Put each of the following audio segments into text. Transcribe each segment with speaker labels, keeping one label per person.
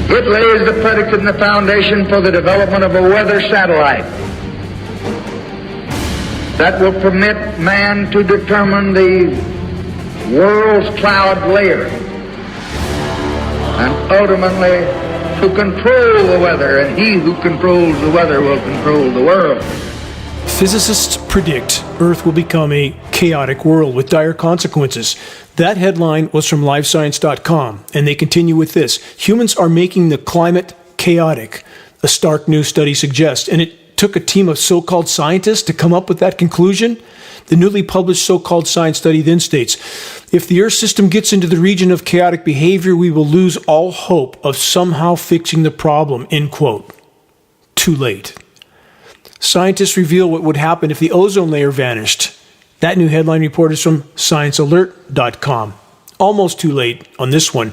Speaker 1: It lays the predicate and the foundation for the development of a weather satellite that will permit man to determine the world's cloud layer and ultimately to control the weather, and he who controls the weather will control the world.
Speaker 2: Physicists predict Earth will become a chaotic world with dire consequences. That headline was from livescience.com, and they continue with this. Humans are making the climate chaotic, a stark new study suggests. And it took a team of so-called scientists to come up with that conclusion. The newly published so-called science study then states, if the Earth system gets into the region of chaotic behavior, we will lose all hope of somehow fixing the problem, end quote. Too late. Scientists reveal what would happen if the ozone layer vanished. That new headline report is from sciencealert.com. Almost too late on this one.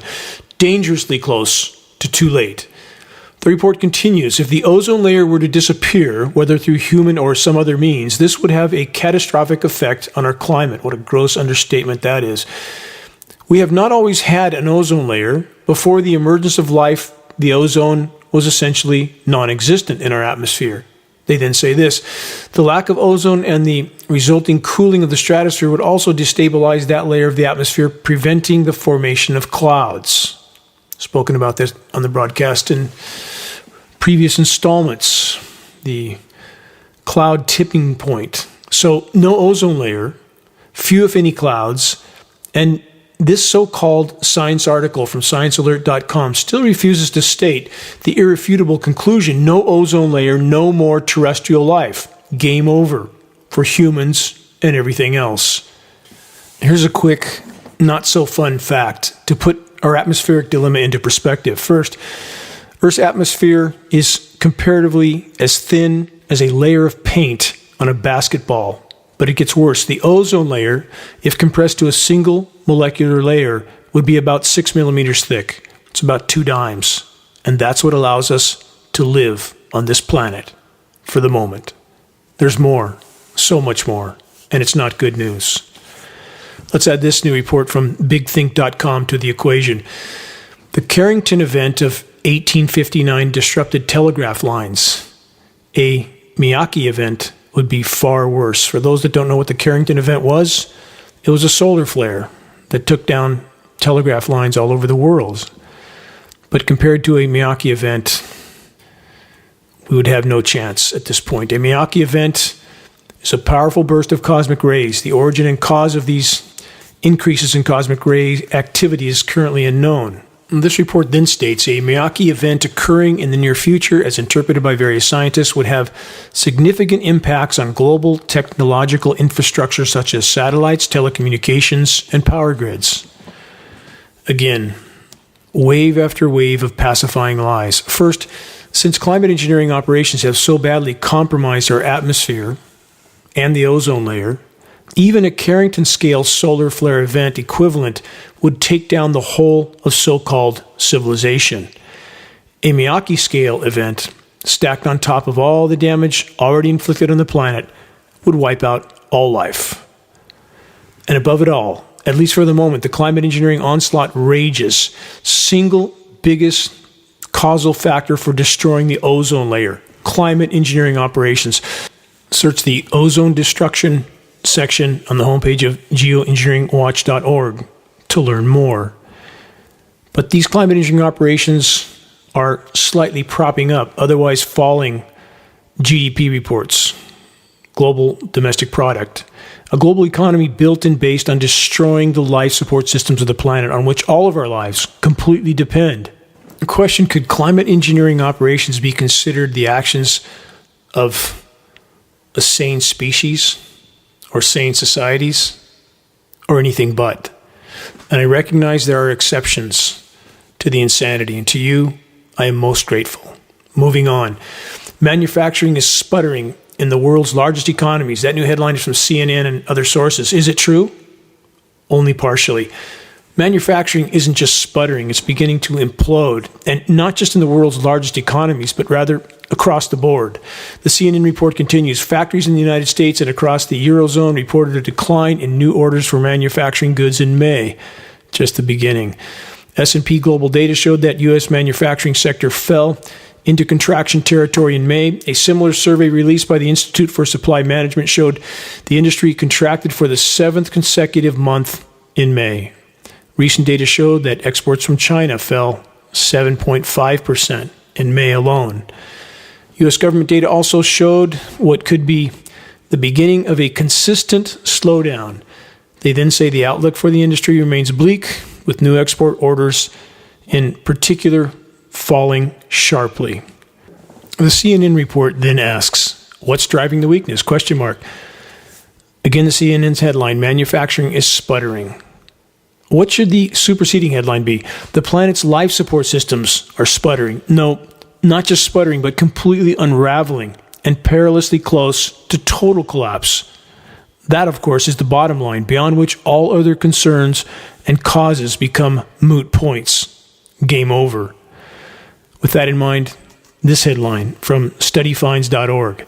Speaker 2: Dangerously close to too late. The report continues, if the ozone layer were to disappear, whether through human or some other means, this would have a catastrophic effect on our climate. What a gross understatement that is. We have not always had an ozone layer. Before the emergence of life, the ozone was essentially non-existent in our atmosphere. They then say this, the lack of ozone and the resulting cooling of the stratosphere would also destabilize that layer of the atmosphere, preventing the formation of clouds. Spoken about this on the broadcast in previous installments, the cloud tipping point. So no ozone layer, few if any clouds, and this so-called science article from sciencealert.com still refuses to state the irrefutable conclusion, no ozone layer, no more terrestrial life. Game over for humans and everything else. Here's a quick, not so fun fact to put our atmospheric dilemma into perspective. First, Earth's atmosphere is comparatively as thin as a layer of paint on a basketball. But it gets worse. The ozone layer, if compressed to a single molecular layer, would be about 6 millimeters thick. It's about 2 dimes. And that's what allows us to live on this planet for the moment. There's more, so much more, and it's not good news. Let's add this new report from bigthink.com to the equation. The Carrington event of 1859 disrupted telegraph lines. A Miyake event would be far worse. For those that don't know what the Carrington event was, it was a solar flare that took down telegraph lines all over the world. But compared to a Miyake event, we would have no chance at this point. A Miyake event is a powerful burst of cosmic rays. The origin and cause of these increases in cosmic ray activity is currently unknown. This report then states a Miyake event occurring in the near future, as interpreted by various scientists, would have significant impacts on global technological infrastructure such as satellites, telecommunications, and power grids. Again, wave after wave of pacifying lies. First, since climate engineering operations have so badly compromised our atmosphere and the ozone layer, even a Carrington-scale solar flare event equivalent would take down the whole of so-called civilization. A Miyake-scale event, stacked on top of all the damage already inflicted on the planet, would wipe out all life. And above it all, at least for the moment, the climate engineering onslaught rages. Single biggest causal factor for destroying the ozone layer, climate engineering operations. Search the ozone destruction section on the homepage of geoengineeringwatch.org to learn more. But these climate engineering operations are slightly propping up otherwise falling GDP reports, global domestic product, a global economy built and based on destroying the life support systems of the planet on which all of our lives completely depend. The question, could climate engineering operations be considered the actions of a sane species or sane societies or anything but? And I recognize there are exceptions to the insanity, and to you, I am most grateful. Moving on. Manufacturing is sputtering in the world's largest economies. That new headline is from CNN and other sources. Is it true? Only partially. Manufacturing isn't just sputtering, it's beginning to implode, and not just in the world's largest economies, but rather across the board. The CNN report continues, factories in the United States and across the Eurozone reported a decline in new orders for manufacturing goods in May. Just the beginning. S&P Global data showed that U.S. manufacturing sector fell into contraction territory in May. A similar survey released by the Institute for Supply Management showed the industry contracted for the 7th consecutive month in May. Recent data showed that exports from China fell 7.5% in May alone. U.S. government data also showed what could be the beginning of a consistent slowdown. They then say the outlook for the industry remains bleak, with new export orders in particular falling sharply. The CNN report then asks, what's driving the weakness? Question mark. Again, the CNN's headline, manufacturing is sputtering. What should the superseding headline be? The planet's life support systems are sputtering. No, not just sputtering, but completely unraveling and perilously close to total collapse. That, of course, is the bottom line, beyond which all other concerns and causes become moot points. Game over. With that in mind, this headline from studyfinds.org.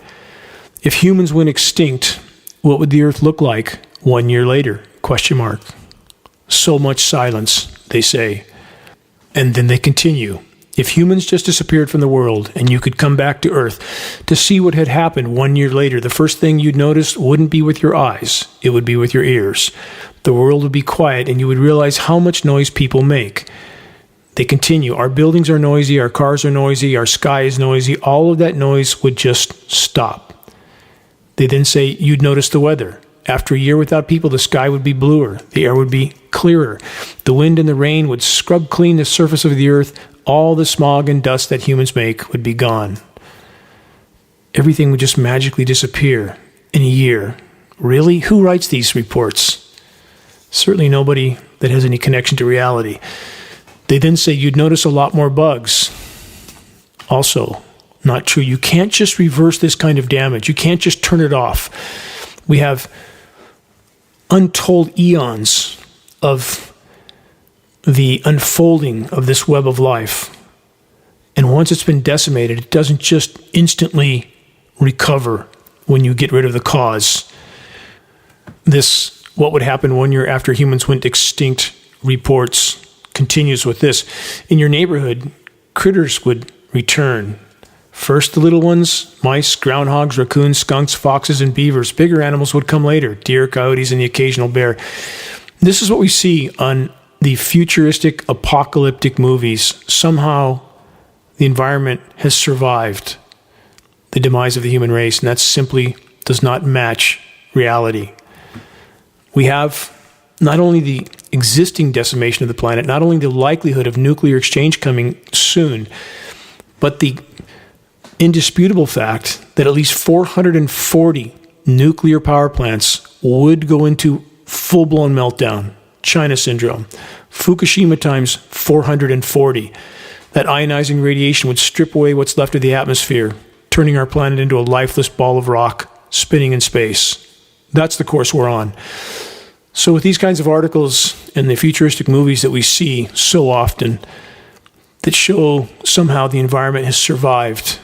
Speaker 2: If humans went extinct, what would the Earth look like 1 year later? Question mark. So much silence, they say. And then they continue. If humans just disappeared from the world and you could come back to Earth to see what had happened 1 year later, the first thing you'd notice wouldn't be with your eyes, it would be with your ears. The world would be quiet and you would realize how much noise people make. They continue, our buildings are noisy, our cars are noisy, our sky is noisy, all of that noise would just stop. They then say you'd notice the weather. After a year without people, the sky would be bluer, the air would be clearer, the wind and the rain would scrub clean the surface of the earth, all the smog and dust that humans make would be gone. Everything would just magically disappear in a year. Really? Who writes these reports? Certainly nobody that has any connection to reality. They then say you'd notice a lot more bugs. Also, not true. You can't just reverse this kind of damage. You can't just turn it off. We have untold eons of the unfolding of this web of life. And once it's been decimated, it doesn't just instantly recover when you get rid of the cause. This, what would happen 1 year after humans went extinct, reports continues with this. In your neighborhood, critters would return. First the little ones, mice, groundhogs, raccoons, skunks, foxes, and beavers. Bigger animals would come later, deer, coyotes, and the occasional bear. This is what we see on the futuristic apocalyptic movies. Somehow the environment has survived the demise of the human race, and that simply does not match reality. We have not only the existing decimation of the planet, not only the likelihood of nuclear exchange coming soon, but the indisputable fact that at least 440 nuclear power plants would go into full-blown meltdown. China syndrome. Fukushima times 440. That ionizing radiation would strip away what's left of the atmosphere, turning our planet into a lifeless ball of rock spinning in space. That's the course we're on. So with these kinds of articles and the futuristic movies that we see so often that show somehow the environment has survived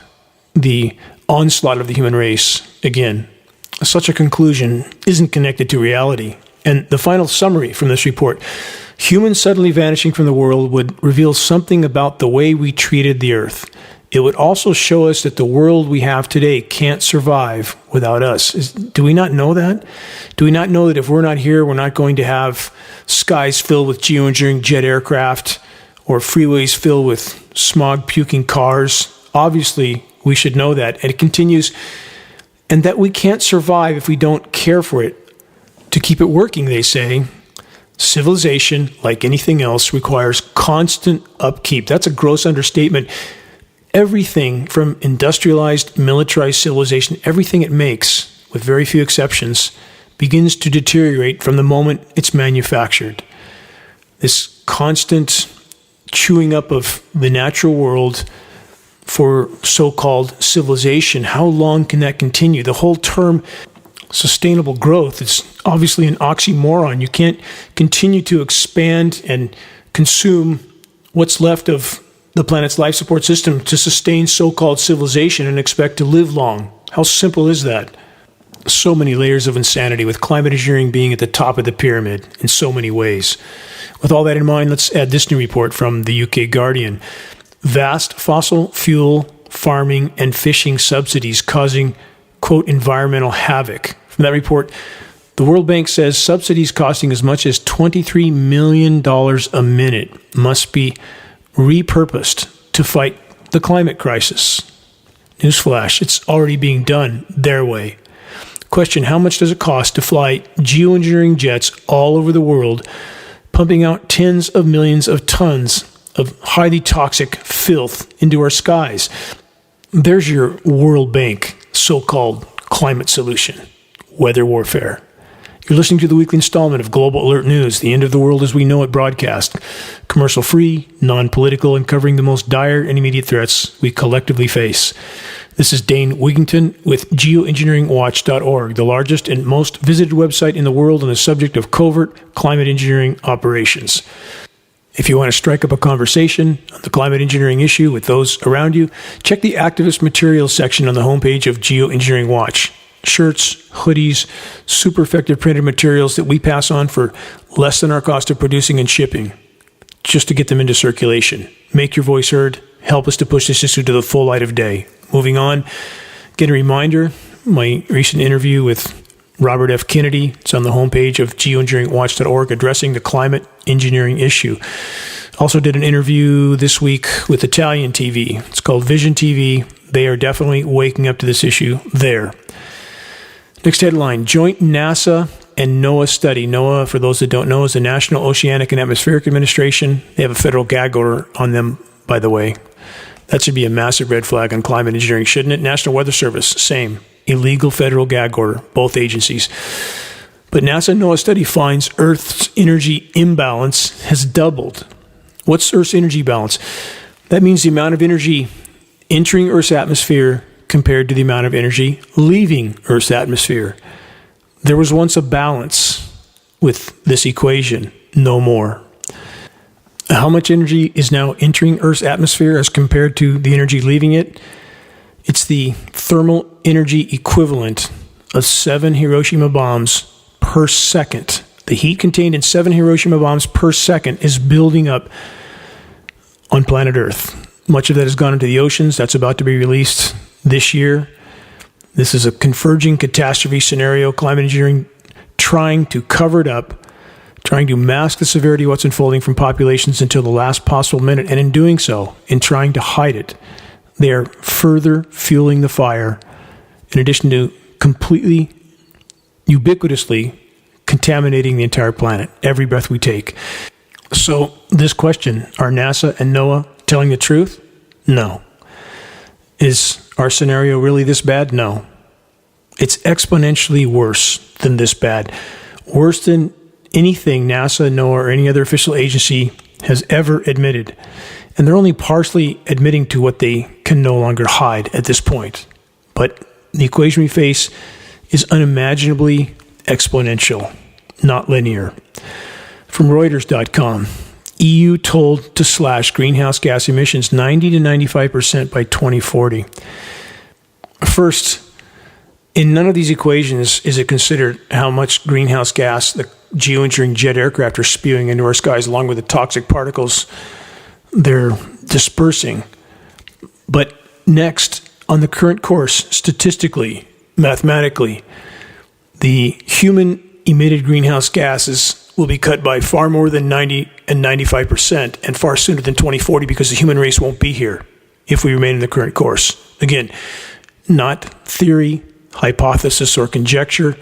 Speaker 2: the onslaught of the human race, again, such a conclusion isn't connected to reality. And the final summary from this report, humans suddenly vanishing from the world would reveal something about the way we treated the earth. It would also show us that the world we have today can't survive without us. Do we not know that? Do we not know that if we're not here, we're not going to have skies filled with geoengineering jet aircraft or freeways filled with smog-puking cars? Obviously, we should know that. And it continues, and that we can't survive if we don't care for it. To keep it working, they say, civilization, like anything else, requires constant upkeep. That's a gross understatement. Everything from industrialized, militarized civilization, everything it makes, with very few exceptions, begins to deteriorate from the moment it's manufactured. This constant chewing up of the natural world for so-called civilization, how long can that continue? The whole term sustainable growth is obviously an oxymoron. You can't continue to expand and consume what's left of the planet's life support system to sustain so-called civilization and expect to live long. How simple is that? So many layers of insanity, with climate engineering being at the top of the pyramid in so many ways. With all that in mind, let's add this new report from the UK Guardian. Vast fossil fuel farming and fishing subsidies causing, quote, environmental havoc. From that report, the World Bank says subsidies costing as much as $23 million a minute must be repurposed to fight the climate crisis. Newsflash, it's already being done their way. Question, how much does it cost to fly geoengineering jets all over the world, pumping out tens of millions of tons of highly toxic filth into our skies? There's your World Bank so-called climate solution, weather warfare. You're listening to the weekly installment of Global Alert News, the end of the world as we know it broadcast. Commercial-free, non-political, and covering the most dire and immediate threats we collectively face. This is Dane Wigington with Geoengineeringwatch.org, the largest and most visited website in the world on the subject of covert climate engineering operations. If you want to strike up a conversation on the climate engineering issue with those around you, check the activist materials section on the homepage of Geoengineering Watch. Shirts, hoodies, super effective printed materials that we pass on for less than our cost of producing and shipping, just to get them into circulation. Make your voice heard. Help us to push this issue to the full light of day. Moving on, get a reminder, my recent interview with Robert F. Kennedy. It's on the homepage of geoengineeringwatch.org addressing the climate engineering issue. Also did an interview this week with Italian TV. It's called Vision TV. They are definitely waking up to this issue there. Next headline, joint NASA and NOAA study. NOAA, for those that don't know, is the National Oceanic and Atmospheric Administration. They have a federal gag order on them, by the way. That should be a massive red flag on climate engineering, shouldn't it? National Weather Service, same. Illegal federal gag order, both agencies. But NASA and NOAA study finds Earth's energy imbalance has doubled. What's Earth's energy balance? That means the amount of energy entering Earth's atmosphere compared to the amount of energy leaving Earth's atmosphere. There was once a balance with this equation, no more. How much energy is now entering Earth's atmosphere as compared to the energy leaving it? It's the thermal energy equivalent of 7 Hiroshima bombs per second. The heat contained in 7 Hiroshima bombs per second is building up on planet Earth. Much of that has gone into the oceans. That's about to be released this year. This is a converging catastrophe scenario. Climate engineering trying to cover it up, trying to mask the severity of what's unfolding from populations until the last possible minute, and in doing so, in trying to hide it, they are further fueling the fire, in addition to completely, ubiquitously contaminating the entire planet, every breath we take. So this question, are NASA and NOAA telling the truth? No. Is our scenario really this bad? No. It's exponentially worse than this bad. Worse than anything NASA, NOAA, or any other official agency has ever admitted. And they're only partially admitting to what they can no longer hide at this point. But the equation we face is unimaginably exponential, not linear. From Reuters.com, EU told to slash greenhouse gas emissions 90 to 95% by 2040. First, in none of these equations is it considered how much greenhouse gas the geoengineering jet aircraft are spewing into our skies, along with the toxic particles they're dispersing. But next, on the current course, statistically, mathematically, the human emitted greenhouse gases will be cut by far more than 90 and 95%, and far sooner than 2040, because the human race won't be here if we remain in the current course. Again, not theory, hypothesis, or conjecture.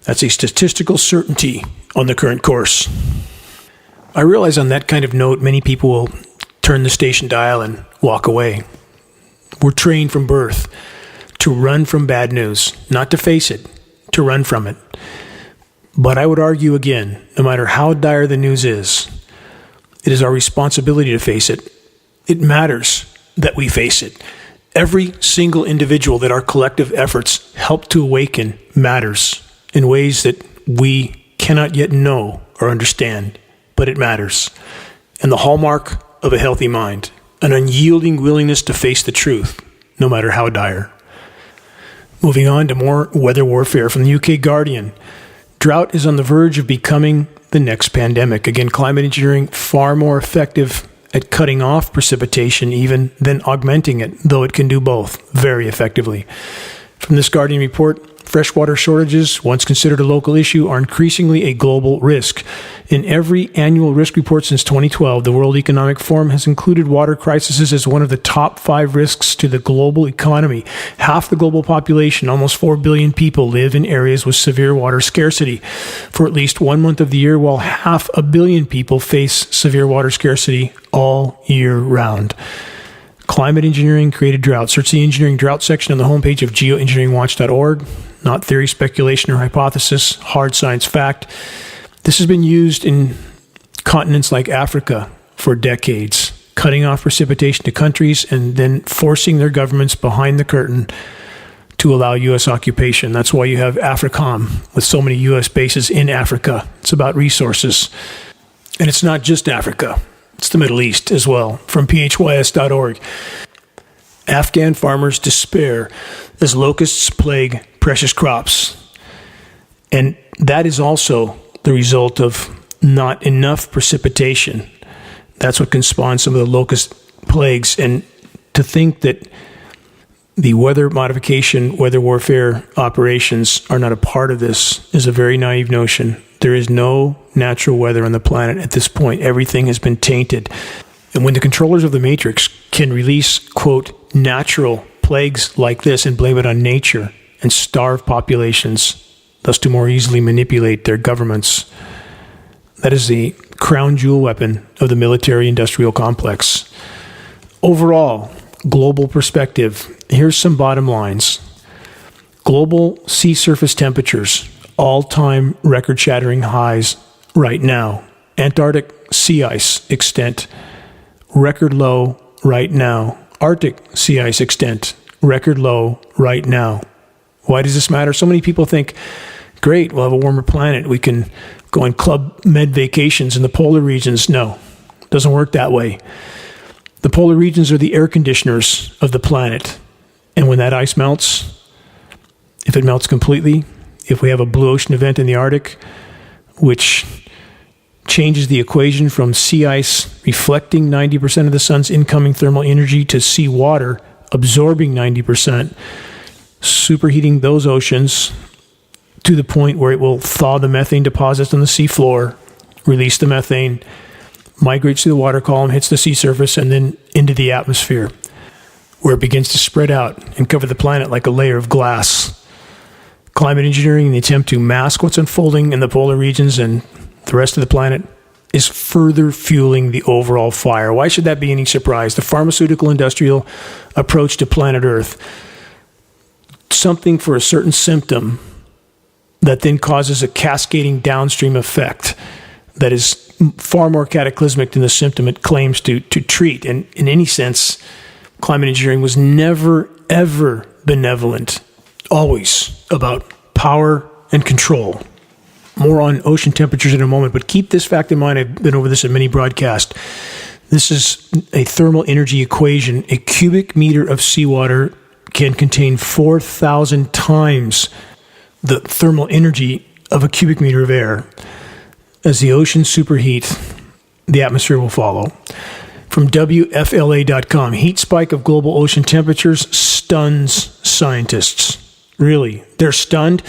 Speaker 2: That's a statistical certainty on the current course. I realize on that kind of note, many people will turn the station dial and walk away. We're trained from birth to run from bad news, not to face it, to run from it. But I would argue again, no matter how dire the news is, it is our responsibility to face it. It matters that we face it. Every single individual that our collective efforts help to awaken matters in ways that we cannot yet know or understand, but it matters. And the hallmark of a healthy mind, an unyielding willingness to face the truth, no matter how dire. Moving on to more weather warfare from the UK Guardian. Drought is on the verge of becoming the next pandemic. Again, climate engineering far more effective at cutting off precipitation even than augmenting it, though it can do both very effectively. From this Guardian report, freshwater shortages, once considered a local issue, are increasingly a global risk. In every annual risk report since 2012, the World Economic Forum has included water crises as one of the top 5 risks to the global economy. Half the global population, almost 4 billion people, live in areas with severe water scarcity for at least 1 month of the year, while 500 million people face severe water scarcity all year round. Climate engineering created drought. Search the engineering drought section on the homepage of geoengineeringwatch.org. Not theory, speculation, or hypothesis, hard science fact. This has been used in continents like Africa for decades, cutting off precipitation to countries and then forcing their governments behind the curtain to allow U.S. occupation. That's why you have AFRICOM with so many U.S. bases in Africa. It's about resources. And it's not just Africa. It's the Middle East as well. From phys.org. Afghan farmers despair as locusts plague precious crops. And that is also the result of not enough precipitation. That's what can spawn some of the locust plagues. And to think that the weather modification, weather warfare operations are not a part of this is a very naive notion. There is no natural weather on the planet at this point. Everything has been tainted. And when the controllers of the Matrix can release, quote, natural plagues like this and blame it on nature and starve populations, thus to more easily manipulate their governments, that is the crown jewel weapon of the military-industrial complex. Overall, global perspective, here's some bottom lines. Global sea surface temperatures, all-time record-shattering highs right now. Antarctic sea ice extent, record low right now. Arctic sea ice extent, record low right now. Why does this matter? So many people think, great, we'll have a warmer planet. We can go on Club Med vacations in the polar regions. No, it doesn't work that way. The polar regions are the air conditioners of the planet. And when that ice melts, if it melts completely, if we have a blue ocean event in the Arctic, which changes the equation from sea ice reflecting 90% of the sun's incoming thermal energy to sea water absorbing 90%, superheating those oceans to the point where it will thaw the methane deposits on the sea floor, release the methane, migrates through the water column, hits the sea surface, and then into the atmosphere, where it begins to spread out and cover the planet like a layer of glass. Climate engineering, in the attempt to mask what's unfolding in the polar regions and the rest of the planet, is further fueling the overall fire. Why should that be any surprise? The pharmaceutical industrial approach to planet Earth, something for a certain symptom that then causes a cascading downstream effect that is far more cataclysmic than the symptom it claims to treat. And in any sense, climate engineering was never, ever benevolent. Always about power and control. More on ocean temperatures in a moment, but keep this fact in mind. I've been over this in many broadcasts. This is a thermal energy equation. A cubic meter of seawater can contain 4,000 times the thermal energy of a cubic meter of air. As the oceans superheat, the atmosphere will follow. From WFLA.com, heat spike of global ocean temperatures stuns scientists. Really, they're stunned.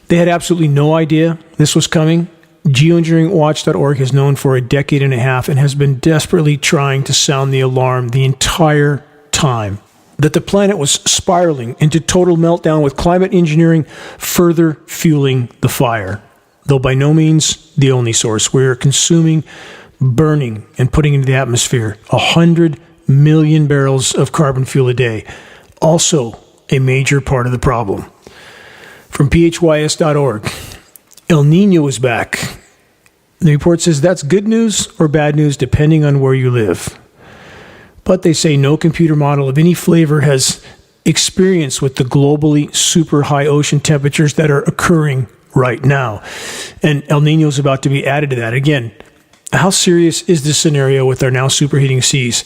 Speaker 2: They had absolutely no idea this was coming. Geoengineeringwatch.org has known for a decade and a half and has been desperately trying to sound the alarm the entire time that the planet was spiraling into total meltdown, with climate engineering further fueling the fire. Though by no means the only source. We're consuming, burning, and putting into the atmosphere 100 million barrels of carbon fuel a day. Also a major part of the problem. From phys.org, El Nino is back. The report says that's good news or bad news depending on where you live. But they say no computer model of any flavor has experience with the globally super high ocean temperatures that are occurring right now. And El Nino is about to be added to that. Again, how serious is this scenario with our now superheating seas?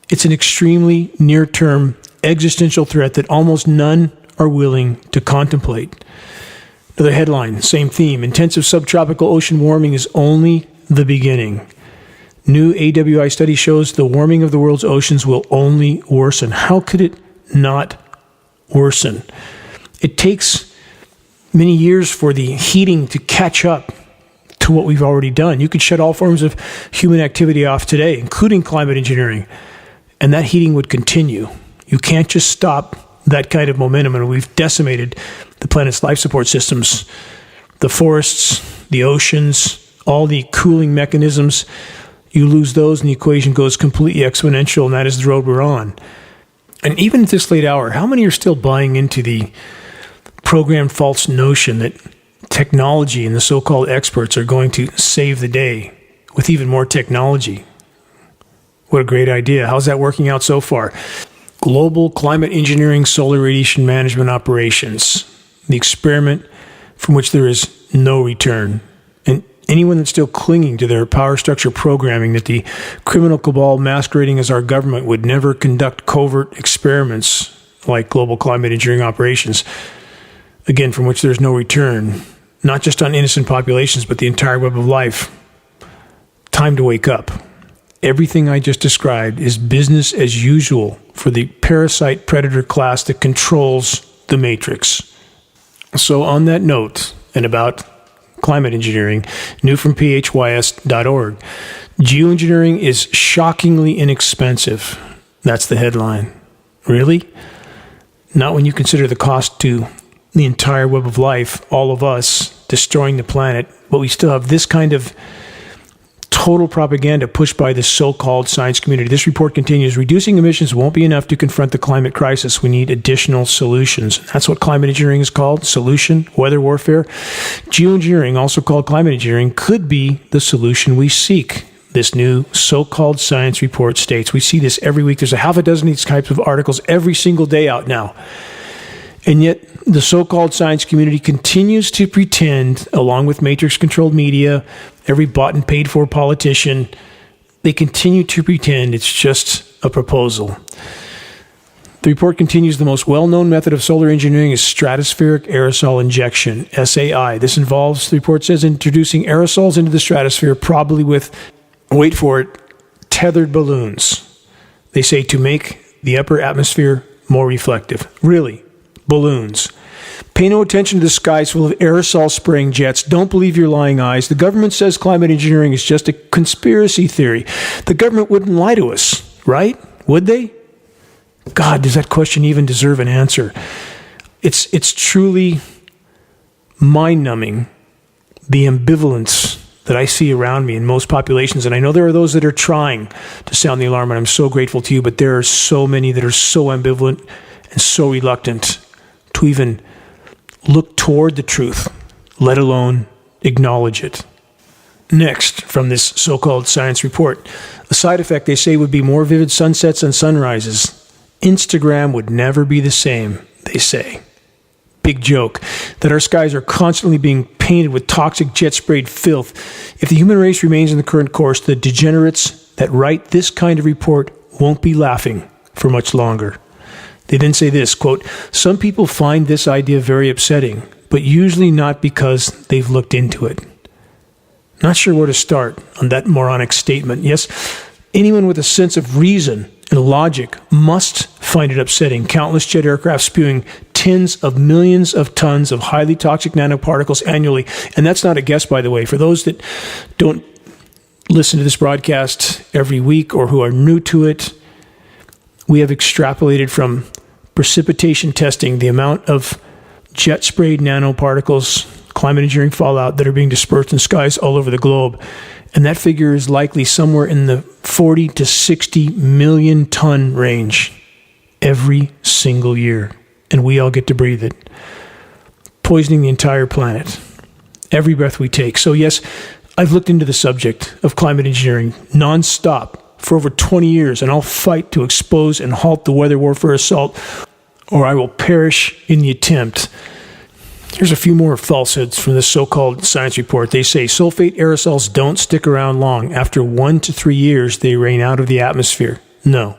Speaker 2: It's an extremely near-term existential threat that almost none are willing to contemplate. Another headline, same theme. Intensive subtropical ocean warming is only the beginning. New AWI study shows the warming of the world's oceans will only worsen. How could it not worsen? It takes many years for the heating to catch up to what we've already done. You could shut all forms of human activity off today, including climate engineering, and that heating would continue. You can't just stop that kind of momentum, and we've decimated the planet's life support systems, the forests, the oceans, all the cooling mechanisms. You lose those and the equation goes completely exponential, and that is the road we're on. And even at this late hour, how many are still buying into the programmed false notion that technology and the so-called experts are going to save the day with even more technology? What a great idea. How's that working out so far? Global climate engineering solar radiation management operations, the experiment from which there is no return. And anyone that's still clinging to their power structure programming that the criminal cabal masquerading as our government would never conduct covert experiments like global climate engineering operations, again, from which there's no return, not just on innocent populations, but the entire web of life. Time to wake up. Everything I just described is business as usual for the parasite predator class that controls the matrix. So on that note, and about climate engineering, new from phys.org, geoengineering is shockingly inexpensive. That's the headline. Really? Not when you consider the cost to the entire web of life, all of us, destroying the planet, but we still have this kind of total propaganda pushed by the so-called science community. This report continues, reducing emissions won't be enough to confront the climate crisis. We need additional solutions. That's what climate engineering is called, solution, weather warfare. Geoengineering, also called climate engineering, could be the solution we seek. This new so-called science report states. We see this every week. There's a half a dozen of these types of articles every single day out now. And yet, the so-called science community continues to pretend, along with matrix-controlled media, every bought and paid-for politician, they continue to pretend it's just a proposal. The report continues, the most well-known method of solar engineering is stratospheric aerosol injection, SAI. This involves, the report says, introducing aerosols into the stratosphere, probably with, wait for it, tethered balloons. They say to make the upper atmosphere more reflective. Really? Balloons. Pay no attention to the skies full of aerosol spraying jets. Don't believe your lying eyes. The government says climate engineering is just a conspiracy theory. The government wouldn't lie to us, right? Would they? God, does that question even deserve an answer? It's truly mind-numbing, the ambivalence that I see around me in most populations. And I know there are those that are trying to sound the alarm, and I'm so grateful to you, but there are so many that are so ambivalent and so reluctant to even look toward the truth, let alone acknowledge it. Next, from this so-called science report, a side effect they say would be more vivid sunsets and sunrises. Instagram would never be the same, they say. Big joke that our skies are constantly being painted with toxic jet-sprayed filth. If the human race remains in the current course, the degenerates that write this kind of report won't be laughing for much longer. They then say this, quote, some people find this idea very upsetting, but usually not because they've looked into it. Not sure where to start on that moronic statement. Yes, anyone with a sense of reason and logic must find it upsetting. Countless jet aircraft spewing tens of millions of tons of highly toxic nanoparticles annually. And that's not a guess, by the way. For those that don't listen to this broadcast every week or who are new to it, we have extrapolated from precipitation testing the amount of jet-sprayed nanoparticles, climate engineering fallout that are being dispersed in skies all over the globe. And that figure is likely somewhere in the 40 to 60 million ton range every single year. And we all get to breathe it, poisoning the entire planet, every breath we take. So yes, I've looked into the subject of climate engineering nonstop for over 20 years, and I'll fight to expose and halt the weather warfare assault, or I will perish in the attempt. Here's a few more falsehoods from this so-called science report. They say sulfate aerosols don't stick around long. After 1 to 3 years, they rain out of the atmosphere. No,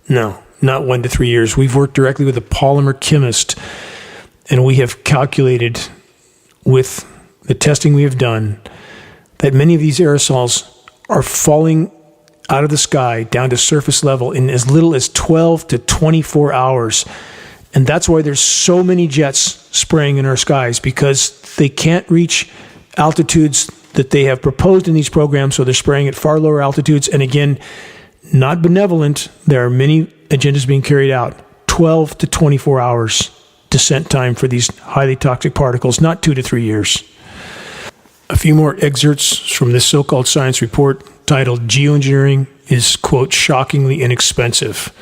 Speaker 2: not 1 to 3 years. We've worked directly with a polymer chemist and we have calculated with the testing we have done that many of these aerosols are falling out of the sky down to surface level in as little as 12 to 24 hours. And that's why there's so many jets spraying in our skies, because they can't reach altitudes that they have proposed in these programs, so they're spraying at far lower altitudes. And again, not benevolent, there are many agendas being carried out. 12 to 24 hours descent time for these highly toxic particles, not 2 to 3 years. A few more excerpts from this so-called science report titled Geoengineering is, quote, shockingly inexpensive.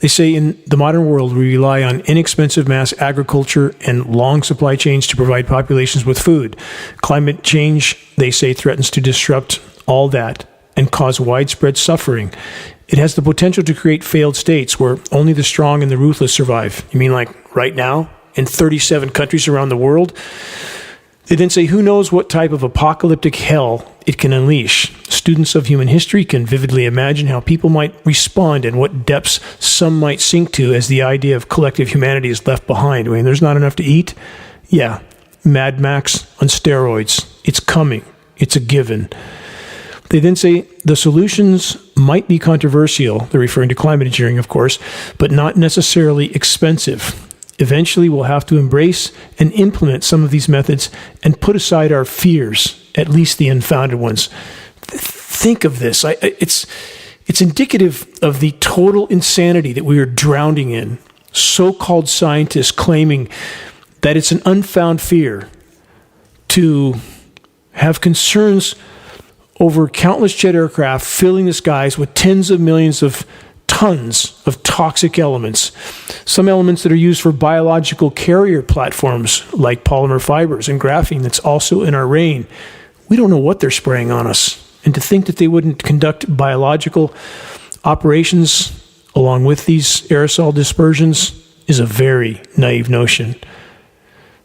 Speaker 2: They say in the modern world, we rely on inexpensive mass agriculture and long supply chains to provide populations with food. Climate change, they say, threatens to disrupt all that and cause widespread suffering. It has the potential to create failed states where only the strong and the ruthless survive. You mean like right now in 37 countries around the world? They then say, who knows what type of apocalyptic hell it can unleash. Students of human history can vividly imagine how people might respond and what depths some might sink to as the idea of collective humanity is left behind. I mean, there's not enough to eat? Yeah, Mad Max on steroids. It's coming. It's a given. They then say the solutions might be controversial. They're referring to climate engineering, of course, but not necessarily expensive. Eventually, we'll have to embrace and implement some of these methods and put aside our fears, at least the unfounded ones. Think of this. It's indicative of the total insanity that we are drowning in. So-called scientists claiming that it's an unfounded fear to have concerns over countless jet aircraft filling the skies with tens of millions of tons of toxic elements. Some elements that are used for biological carrier platforms like polymer fibers and graphene that's also in our rain. We don't know what they're spraying on us. And to think that they wouldn't conduct biological operations along with these aerosol dispersions is a very naive notion.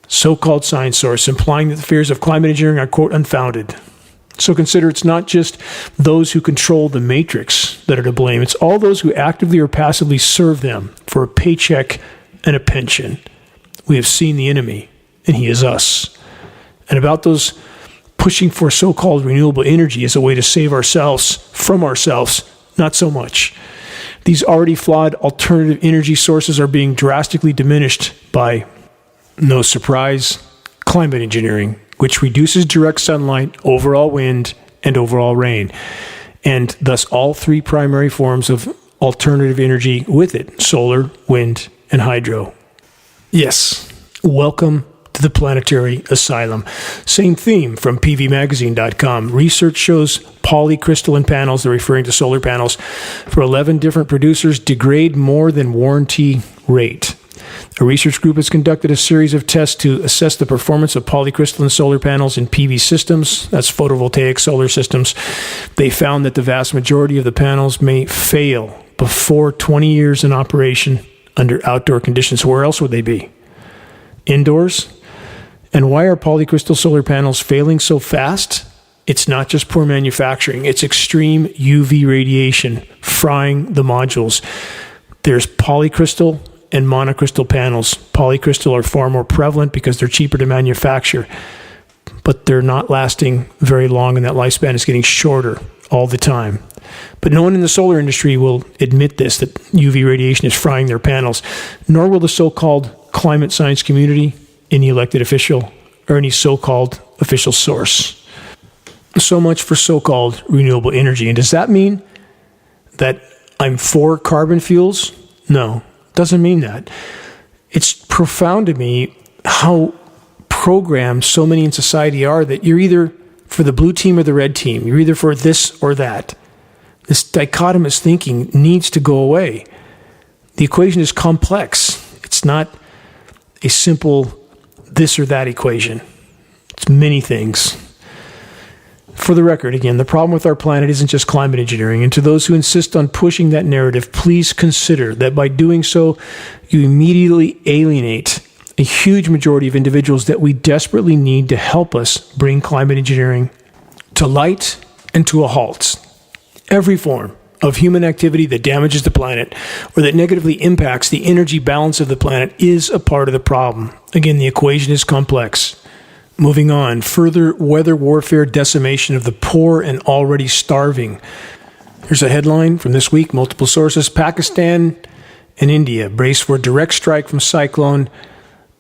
Speaker 2: So-called science source implying that the fears of climate engineering are, quote, unfounded. So consider it's not just those who control the matrix that are to blame. It's all those who actively or passively serve them for a paycheck and a pension. We have seen the enemy, and he is us. And about those pushing for so-called renewable energy as a way to save ourselves from ourselves, not so much. These already flawed alternative energy sources are being drastically diminished by, no surprise, climate engineering, which reduces direct sunlight, overall wind, and overall rain, and thus all three primary forms of alternative energy with it: solar, wind, and hydro. Yes, welcome to the planetary asylum. Same theme from pvmagazine.com. Research shows polycrystalline panels, they're referring to solar panels, for 11 different producers degrade more than warranty rate. A research group has conducted a series of tests to assess the performance of polycrystalline solar panels in PV systems, that's photovoltaic solar systems. They found that the vast majority of the panels may fail before 20 years in operation under outdoor conditions. Where else would they be? Indoors? And why are polycrystal solar panels failing so fast? It's not just poor manufacturing, it's extreme UV radiation frying the modules. There's polycrystal and monocrystal panels. Polycrystal are far more prevalent because they're cheaper to manufacture, but they're not lasting very long, and that lifespan is getting shorter all the time. But no one in the solar industry will admit this, that UV radiation is frying their panels, nor will the so-called climate science community, any elected official, or any so-called official source. So much for so-called renewable energy. And does that mean that I'm for carbon fuels? No. Doesn't mean that. It's profound to me how programmed so many in society are that you're either for the blue team or the red team. You're either for this or that. This dichotomous thinking needs to go away. The equation is complex. It's not a simple this or that equation. It's many things. For the record, again, the problem with our planet isn't just climate engineering. And to those who insist on pushing that narrative, please consider that by doing so, you immediately alienate a huge majority of individuals that we desperately need to help us bring climate engineering to light and to a halt. Every form of human activity that damages the planet or that negatively impacts the energy balance of the planet is a part of the problem. Again, the equation is complex. Moving on, further weather warfare decimation of the poor and already starving. Here's a headline from this week, multiple sources. Pakistan and India brace for a direct strike from cyclone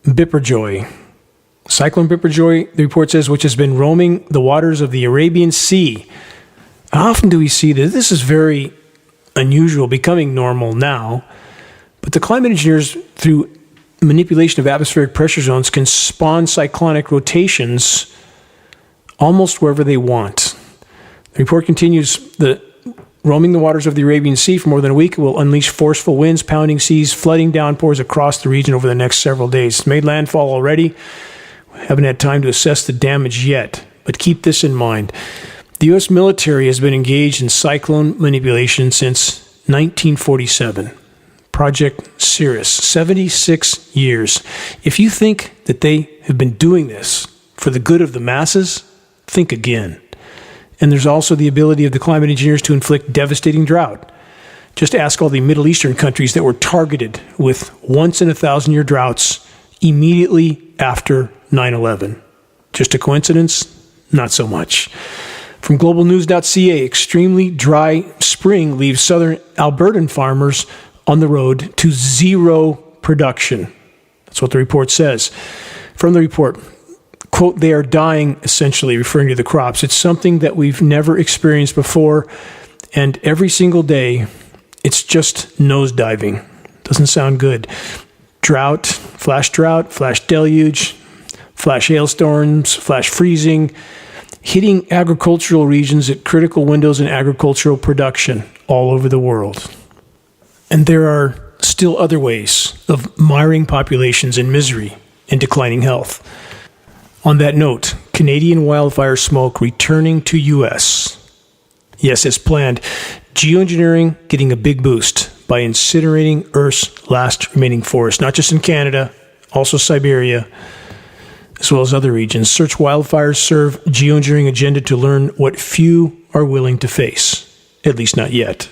Speaker 2: Biparjoy. Cyclone Biparjoy, the report says, which has been roaming the waters of the Arabian Sea. How often do we see this? This is very unusual, becoming normal now. But the climate engineers, through manipulation of atmospheric pressure zones, can spawn cyclonic rotations almost wherever they want. The report continues, roaming the waters of the Arabian Sea for more than a week will unleash forceful winds, pounding seas, flooding downpours across the region over the next several days. It's made landfall already. We haven't had time to assess the damage yet, but keep this in mind. The U.S. military has been engaged in cyclone manipulation since 1947. Project Cirrus, 76 years. If you think that they have been doing this for the good of the masses, think again. And there's also the ability of the climate engineers to inflict devastating drought. Just ask all the Middle Eastern countries that were targeted with once-in-a-thousand-year droughts immediately after 9/11. Just a coincidence? Not so much. From globalnews.ca, extremely dry spring leaves southern Albertan farmers on the road to zero production. That's what the report says. From the report, quote, they are dying, essentially referring to the crops. It's something that we've never experienced before, and every single day, it's just nosediving. Doesn't sound good. Drought, flash deluge, flash hailstorms, flash freezing, hitting agricultural regions at critical windows in agricultural production all over the world. And there are still other ways of miring populations in misery and declining health. On that note, Canadian wildfire smoke returning to U.S. Yes, as planned, geoengineering getting a big boost by incinerating Earth's last remaining forest, not just in Canada, also Siberia, as well as other regions. Search wildfires serve geoengineering agenda to learn what few are willing to face, at least not yet.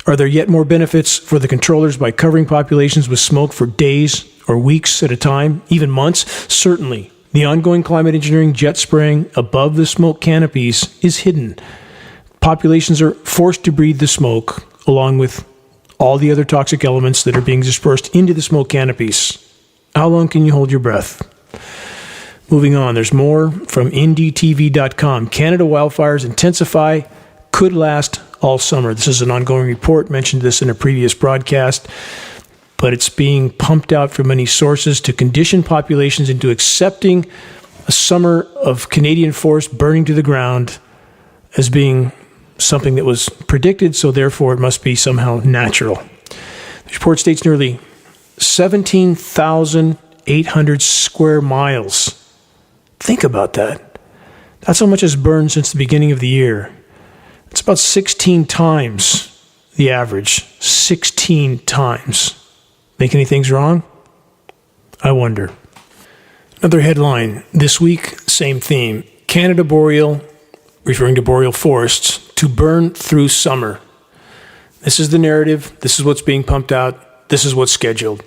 Speaker 2: Are there yet more benefits for the controllers by covering populations with smoke for days or weeks at a time, even months? Certainly. The ongoing climate engineering jet spraying above the smoke canopies is hidden. Populations are forced to breathe the smoke along with all the other toxic elements that are being dispersed into the smoke canopies. How long can you hold your breath? Moving on, there's more from ndtv.com. Canada wildfires intensify, could last all summer. This is an ongoing report, mentioned this in a previous broadcast, but it's being pumped out from many sources to condition populations into accepting a summer of Canadian forest burning to the ground as being something that was predicted, so therefore it must be somehow natural. The report states nearly 17,800 square miles. Think about that. That's how much has burned since the beginning of the year. It's about 16 times the average. 16 times. Think anything's wrong? I wonder. Another headline this week, same theme. Canada boreal, referring to boreal forests, to burn through summer. This is the narrative. This is what's being pumped out. This is what's scheduled.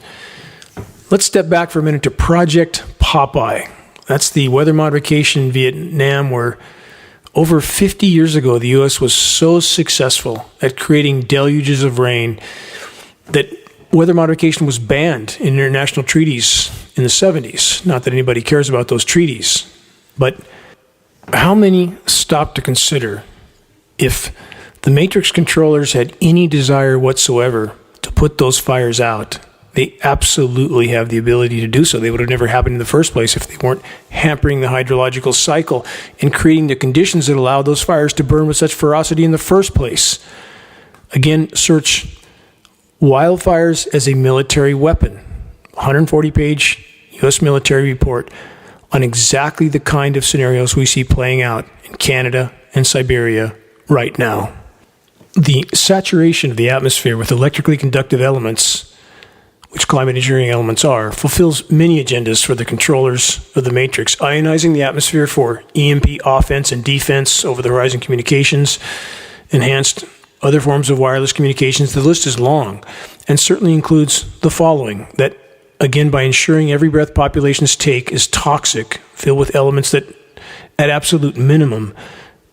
Speaker 2: Let's step back for a minute to Project Popeye. That's the weather modification in Vietnam where over 50 years ago, the U.S. was so successful at creating deluges of rain that weather modification was banned in international treaties in the 70s. Not that anybody cares about those treaties, but how many stop to consider if the matrix controllers had any desire whatsoever to put those fires out? They absolutely have the ability to do so. They would have never happened in the first place if they weren't hampering the hydrological cycle and creating the conditions that allow those fires to burn with such ferocity in the first place. Again, search wildfires as a military weapon. 140-page U.S. military report on exactly the kind of scenarios we see playing out in Canada and Siberia right now. The saturation of the atmosphere with electrically conductive elements, which climate engineering elements are, fulfills many agendas for the controllers of the matrix, ionizing the atmosphere for EMP offense and defense, over-the-horizon communications, enhanced other forms of wireless communications. The list is long and certainly includes the following: that, again, by ensuring every breath populations take is toxic, filled with elements that, at absolute minimum,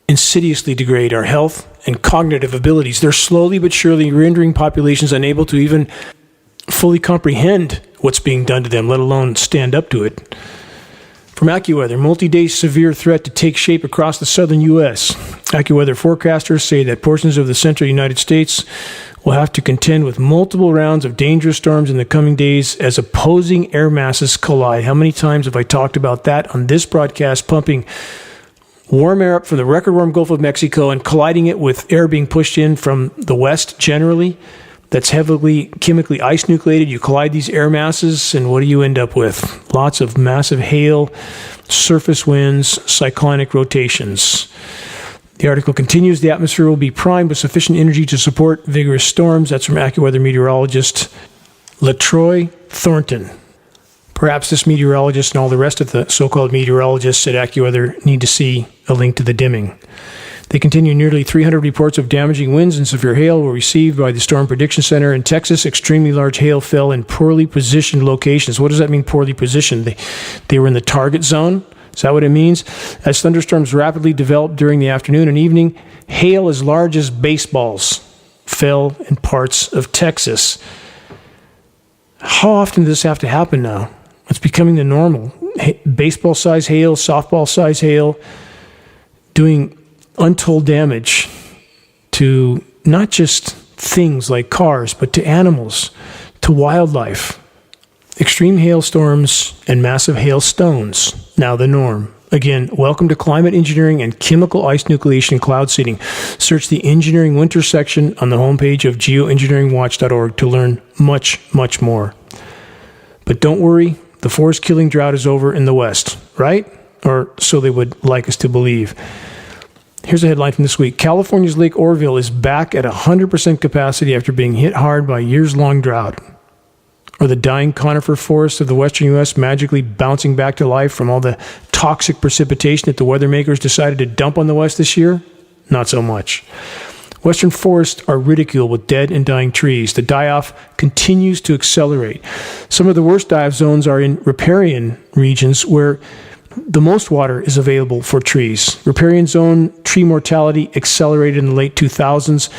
Speaker 2: insidiously degrade our health and cognitive abilities. They're slowly but surely rendering populations unable to even fully comprehend what's being done to them, let alone stand up to it. From AccuWeather, multi-day severe threat to take shape across the southern U.S. AccuWeather forecasters say that portions of the central United States will have to contend with multiple rounds of dangerous storms in the coming days as opposing air masses collide. How many times have I talked about that on this broadcast, pumping warm air up from the record warm Gulf of Mexico and colliding it with air being pushed in from the west generally? That's heavily chemically ice nucleated. You collide these air masses, and what do you end up with? Lots of massive hail, surface winds, cyclonic rotations. The article continues, the atmosphere will be primed with sufficient energy to support vigorous storms. That's from AccuWeather meteorologist LaTroy Thornton. Perhaps this meteorologist and all the rest of the so-called meteorologists at AccuWeather need to see a link to the dimming. They continue. Nearly 300 reports of damaging winds and severe hail were received by the Storm Prediction Center in Texas. Extremely large hail fell in poorly positioned locations. What does that mean, poorly positioned? They were in the target zone? Is that what it means? As thunderstorms rapidly developed during the afternoon and evening, hail as large as baseballs fell in parts of Texas. How often does this have to happen now? It's becoming the normal. Baseball-size hail, softball-size hail, doing untold damage to not just things like cars, but to animals, to wildlife. Extreme hailstorms and massive hailstones, now the norm. Again, welcome to climate engineering and chemical ice nucleation cloud seeding. Search the engineering winter section on the homepage of geoengineeringwatch.org to learn much, much more. But don't worry, the forest-killing drought is over in the West, right? Or so they would like us to believe. Here's a headline from this week. California's Lake Oroville is back at 100% capacity after being hit hard by a years-long drought. Or the dying conifer forests of the western U.S. magically bouncing back to life from all the toxic precipitation that the weather makers decided to dump on the West this year? Not so much. Western forests are ridiculed with dead and dying trees. The die-off continues to accelerate. Some of the worst die-off zones are in riparian regions where the most water is available for trees. Riparian zone tree mortality accelerated in the late 2000s.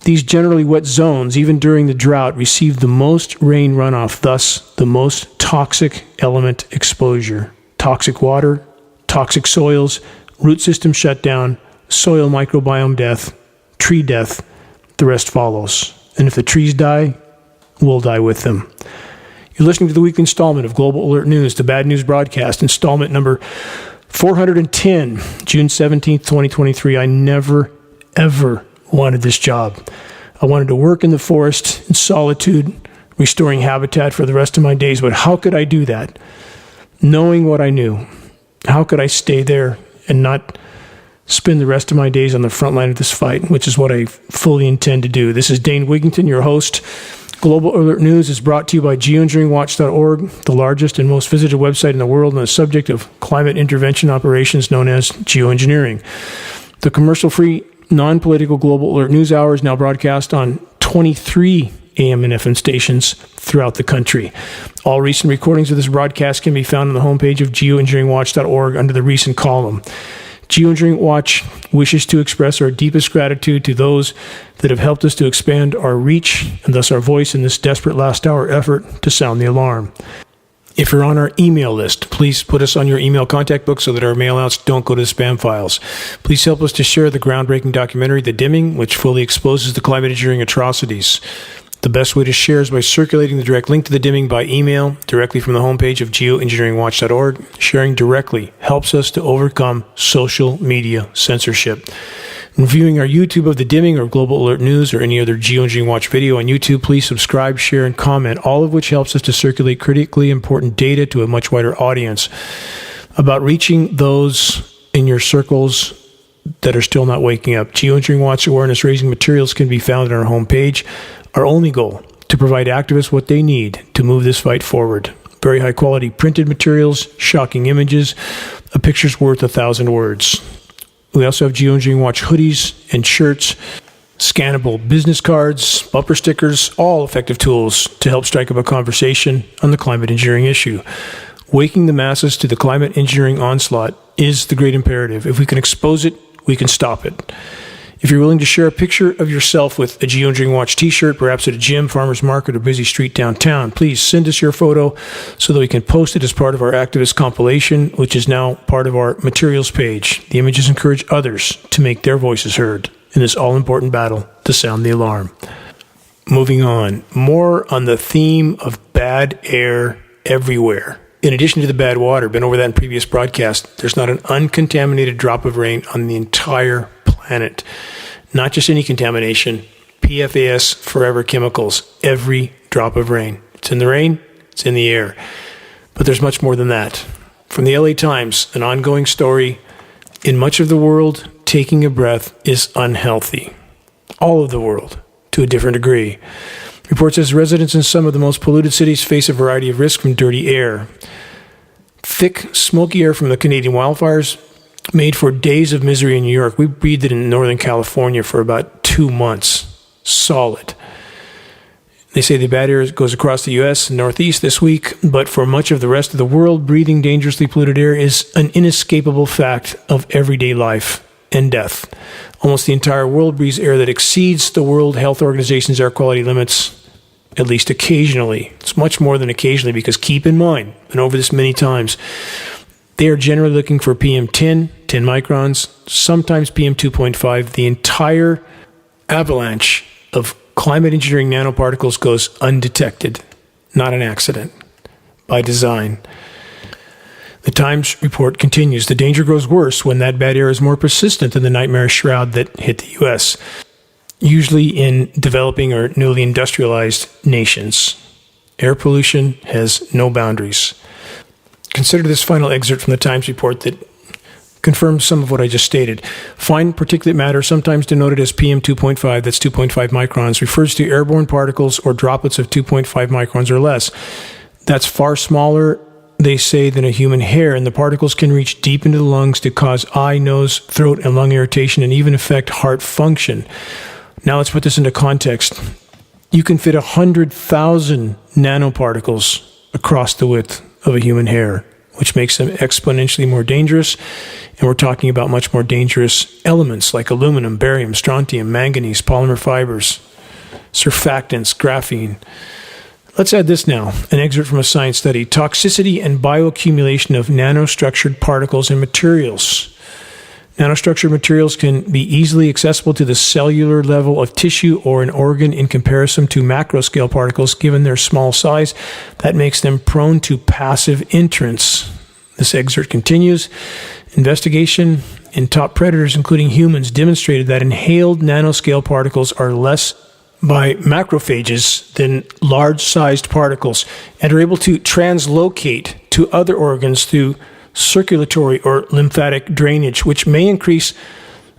Speaker 2: These generally wet zones, even during the drought, receive the most rain runoff, thus the most toxic element exposure. Toxic water, toxic soils, root system shutdown, soil microbiome death, tree death, the rest follows. And if the trees die, we'll die with them. You're listening to the weekly installment of Global Alert News, the Bad News Broadcast, installment number 410, June 17th, 2023. I never, ever wanted this job. I wanted to work in the forest in solitude, restoring habitat for the rest of my days. But how could I do that? Knowing what I knew, how could I stay there and not spend the rest of my days on the front line of this fight, which is what I fully intend to do. This is Dane Wigington, your host. Global Alert News is brought to you by Geoengineeringwatch.org, the largest and most visited website in the world on the subject of climate intervention operations known as geoengineering. The commercial-free, non-political Global Alert News Hour is now broadcast on 23 AM and FM stations throughout the country. All recent recordings of this broadcast can be found on the homepage of Geoengineeringwatch.org under the recent column. Geoengineering Watch wishes to express our deepest gratitude to those that have helped us to expand our reach and thus our voice in this desperate last-hour effort to sound the alarm. If you're on our email list, please put us on your email contact book so that our mailouts don't go to spam files. Please help us to share the groundbreaking documentary, The Dimming, which fully exposes the climate engineering atrocities. The best way to share is by circulating the direct link to The Dimming by email directly from the homepage of geoengineeringwatch.org. Sharing directly helps us to overcome social media censorship. When viewing our YouTube of The Dimming or Global Alert News or any other Geoengineering Watch video on YouTube, please subscribe, share, and comment, all of which helps us to circulate critically important data to a much wider audience about reaching those in your circles that are still not waking up. Geoengineering Watch awareness raising materials can be found on our homepage. Our only goal, to provide activists what they need to move this fight forward. Very high quality printed materials, shocking images, a picture's worth 1,000 words. We also have Geoengineering Watch hoodies and shirts, scannable business cards, bumper stickers, all effective tools to help strike up a conversation on the climate engineering issue. Waking the masses to the climate engineering onslaught is the great imperative. If we can expose it, we can stop it. If you're willing to share a picture of yourself with a Geoengineering Watch t-shirt, perhaps at a gym, farmer's market, or busy street downtown, please send us your photo so that we can post it as part of our activist compilation, which is now part of our materials page. The images encourage others to make their voices heard in this all-important battle to sound the alarm. Moving on, more on the theme of bad air everywhere. In addition to the bad water, been over that in previous broadcasts, there's not an uncontaminated drop of rain on the entire planet. Not just any contamination, PFAS, forever chemicals, every drop of rain. It's in the rain, it's in the air. But there's much more than that. From the LA Times, an ongoing story. In much of the world, taking a breath is unhealthy. All of the world, to a different degree. Report says residents in some of the most polluted cities face a variety of risks from dirty air. Thick, smoky air from the Canadian wildfires made for days of misery in New York. We breathed it in Northern California for about 2 months. Solid. They say the bad air goes across the U.S. and Northeast this week, but for much of the rest of the world, breathing dangerously polluted air is an inescapable fact of everyday life and death. Almost the entire world breathes air that exceeds the World Health Organization's air quality limits, at least occasionally. It's much more than occasionally, because keep in mind, and over this many times, they are generally looking for PM10, 10 microns, sometimes PM2.5. The entire avalanche of climate engineering nanoparticles goes undetected. Not an accident. By design. The Times report continues. The danger grows worse when that bad air is more persistent than the nightmarish shroud that hit the U.S., usually in developing or newly industrialized nations. Air pollution has no boundaries. Consider this final excerpt from the Times report that confirms some of what I just stated. Fine particulate matter, sometimes denoted as PM2.5, that's 2.5 microns, refers to airborne particles or droplets of 2.5 microns or less. That's far smaller, they say, than a human hair, and the particles can reach deep into the lungs to cause eye, nose, throat, and lung irritation, and even affect heart function. Now let's put this into context. You can fit 100,000 nanoparticles across the width of a human hair, which makes them exponentially more dangerous. And we're talking about much more dangerous elements like aluminum, barium, strontium, manganese, polymer fibers, surfactants, graphene. Let's add this now, an excerpt from a science study, Toxicity and Bioaccumulation of Nanostructured Particles and Materials. Nanostructured materials can be easily accessible to the cellular level of tissue or an organ in comparison to macroscale particles. Given their small size, that makes them prone to passive entrance. This excerpt continues. Investigation in top predators, including humans, demonstrated that inhaled nanoscale particles are less by macrophages than large-sized particles and are able to translocate to other organs through circulatory or lymphatic drainage, which may increase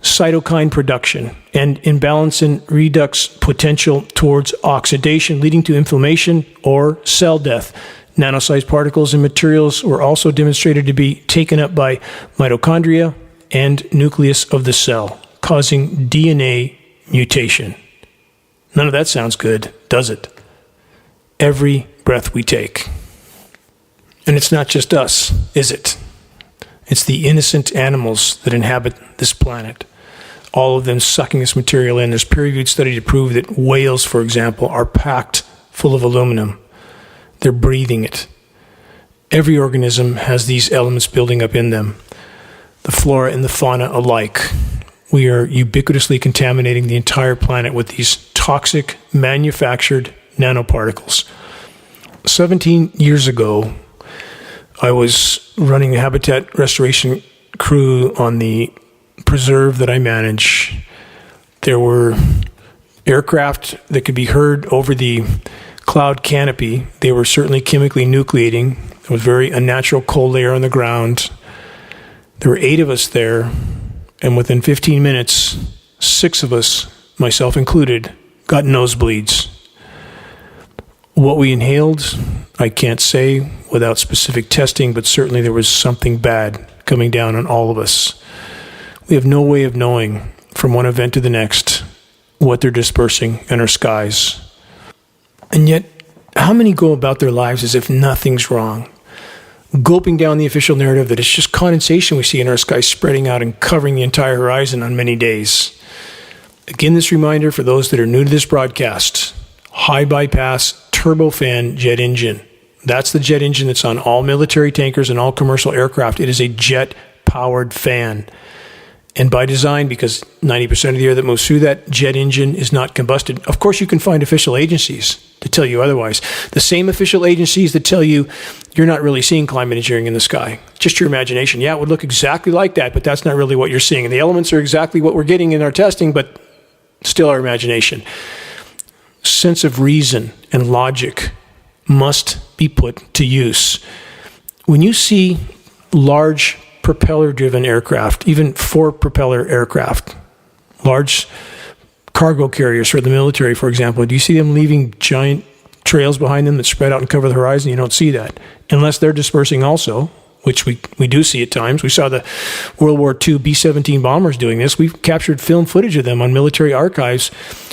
Speaker 2: cytokine production and imbalance in redox potential towards oxidation, leading to inflammation or cell death. Nano-sized particles and materials were also demonstrated to be taken up by mitochondria and nucleus of the cell, causing DNA mutation. None of that sounds good, does it? Every breath we take. And it's not just us, is it? It's the innocent animals that inhabit this planet. All of them sucking this material in. There's peer-reviewed study to prove that whales, for example, are packed full of aluminum. They're breathing it. Every organism has these elements building up in them. The flora and the fauna alike. We are ubiquitously contaminating the entire planet with these toxic, manufactured nanoparticles. 17 years ago, I was running a habitat restoration crew on the preserve that I manage. There were aircraft that could be heard over the cloud canopy. They were certainly chemically nucleating. There was very unnatural coal layer on the ground. There were 8 of us there, and within 15 minutes, 6 of us, myself included, got nosebleeds. What we inhaled, I can't say without specific testing, but certainly there was something bad coming down on all of us. We have no way of knowing from one event to the next what they're dispersing in our skies. And yet, how many go about their lives as if nothing's wrong, gulping down the official narrative that it's just condensation we see in our skies spreading out and covering the entire horizon on many days? Again, this reminder for those that are new to this broadcast: high bypass turbofan jet engine. That's the jet engine that's on all military tankers and all commercial aircraft. It is a jet-powered fan. And by design, because 90% of the air that moves through that jet engine is not combusted. Of course, you can find official agencies to tell you otherwise. The same official agencies that tell you you're not really seeing climate engineering in the sky. Just your imagination. Yeah, it would look exactly like that, but that's not really what you're seeing. And the elements are exactly what we're getting in our testing, but still our imagination. Sense of reason and logic must be put to use. When you see large propeller-driven aircraft, even four-propeller aircraft, large cargo carriers for the military, for example, do you see them leaving giant trails behind them that spread out and cover the horizon? You don't see that, unless they're dispersing also, which we do see at times. We saw the World War II B-17 bombers doing this. We've captured film footage of them on military archives,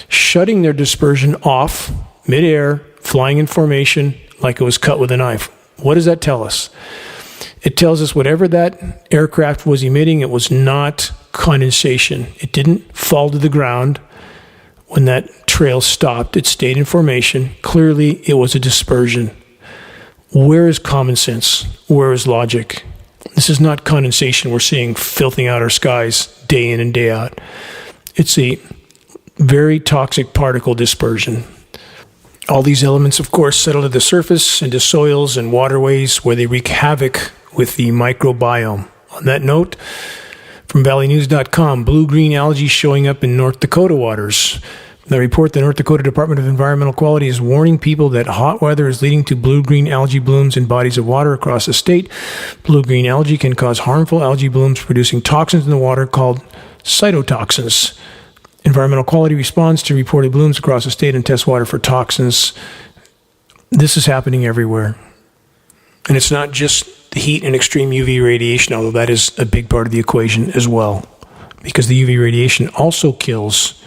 Speaker 2: shutting their dispersion off mid-air, flying in formation like it was cut with a knife. What does that tell us? It tells us whatever that aircraft was emitting, it was not condensation. It didn't fall to the ground when that trail stopped. It stayed in formation. Clearly, it was a dispersion. Where is common sense? Where is logic? This is not condensation we're seeing filthing out our skies day in and day out. It's a very toxic particle dispersion. All these elements, of course, settle to the surface, into soils and waterways where they wreak havoc with the microbiome. On that note, from valleynews.com, blue-green algae showing up in North Dakota waters. The report, the North Dakota Department of Environmental Quality is warning people that hot weather is leading to blue-green algae blooms in bodies of water across the state. Blue-green algae can cause harmful algae blooms producing toxins in the water called cytotoxins. Environmental Quality responds to reported blooms across the state and tests water for toxins. This is happening everywhere. And it's not just the heat and extreme UV radiation, although that is a big part of the equation as well, because the UV radiation also kills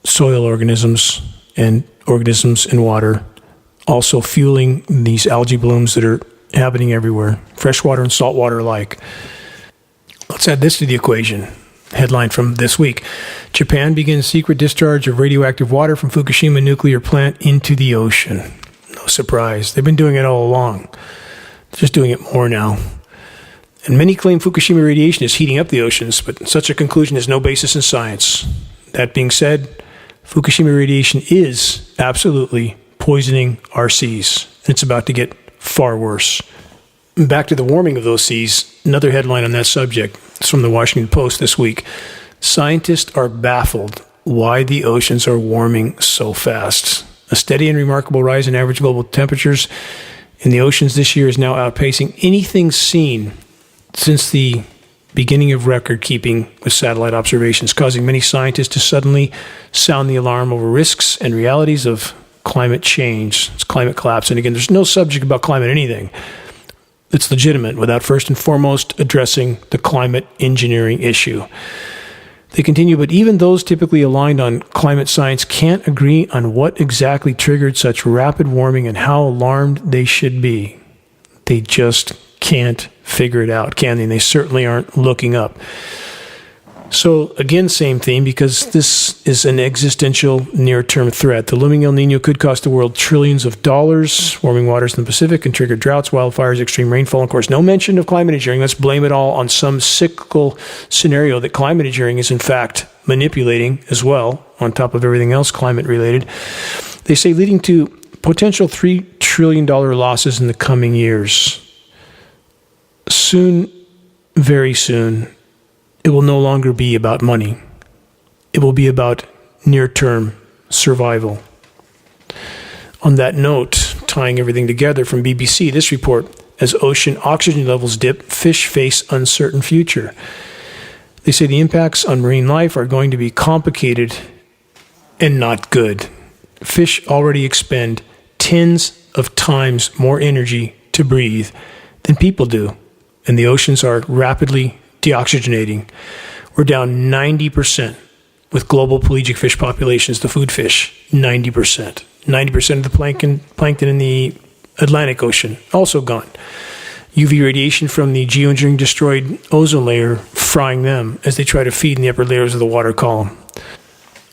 Speaker 2: soil organisms and organisms in water, also fueling these algae blooms that are happening everywhere, freshwater and saltwater alike. Let's add this to the equation. Headline from this week: Japan begins secret discharge of radioactive water from Fukushima nuclear plant into the ocean. No surprise. They've been doing it all along. They're just doing it more now. And many claim Fukushima radiation is heating up the oceans, but such a conclusion has no basis in science. That being said, Fukushima radiation is absolutely poisoning our seas. It's about to get far worse. Back to the warming of those seas, another headline on that subject. It's from the Washington Post this week. Scientists are baffled why the oceans are warming so fast. A steady and remarkable rise in average global temperatures in the oceans this year is now outpacing anything seen since the beginning of record keeping with satellite observations, causing many scientists to suddenly sound the alarm over risks and realities of climate change. It's climate collapse. And again, there's no subject about climate anything that's legitimate without first and foremost addressing the climate engineering issue. They continue, but even those typically aligned on climate science can't agree on what exactly triggered such rapid warming and how alarmed they should be. They just can't figure it out, can they? And they certainly aren't looking up. So again, same theme, because this is an existential near-term threat. The looming El Nino could cost the world trillions of dollars. Warming waters in the Pacific can trigger droughts, wildfires, extreme rainfall. Of course, no mention of climate engineering. Let's blame it all on some cyclical scenario that climate engineering is in fact manipulating as well, on top of everything else climate-related. They say leading to potential $3 trillion losses in the coming years. Soon, very soon, it will no longer be about money. It will be about near-term survival. On that note, tying everything together from BBC, this report: as ocean oxygen levels dip, fish face uncertain future. They say the impacts on marine life are going to be complicated and not good. Fish already expend tens of times more energy to breathe than people do, and the oceans are rapidly deoxygenating. We're down 90% with global pelagic fish populations, the food fish, 90%. 90% of the plankton in the Atlantic Ocean, also gone. UV radiation from the geoengineering destroyed ozone layer, frying them as they try to feed in the upper layers of the water column.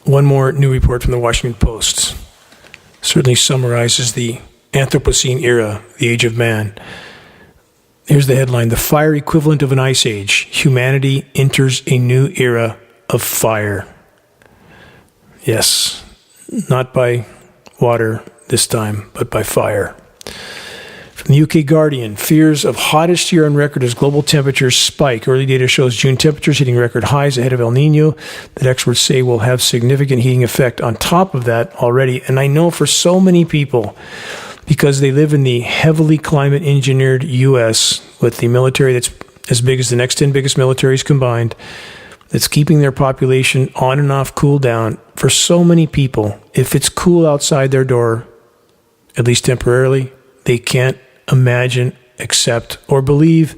Speaker 2: One more new report from the Washington Post certainly summarizes the Anthropocene era, the age of man. Here's the headline: the fire equivalent of an ice age. Humanity enters a new era of fire. Yes, not by water this time, but by fire. From the UK Guardian, fears of hottest year on record as global temperatures spike. Early data shows June temperatures hitting record highs ahead of El Nino that experts say will have significant heating effect on top of that already. And I know for so many people, because they live in the heavily climate engineered U.S. with the military that's as big as the next 10 biggest militaries combined, that's keeping their population on and off cool down. For so many people, if it's cool outside their door, at least temporarily, they can't imagine, accept, or believe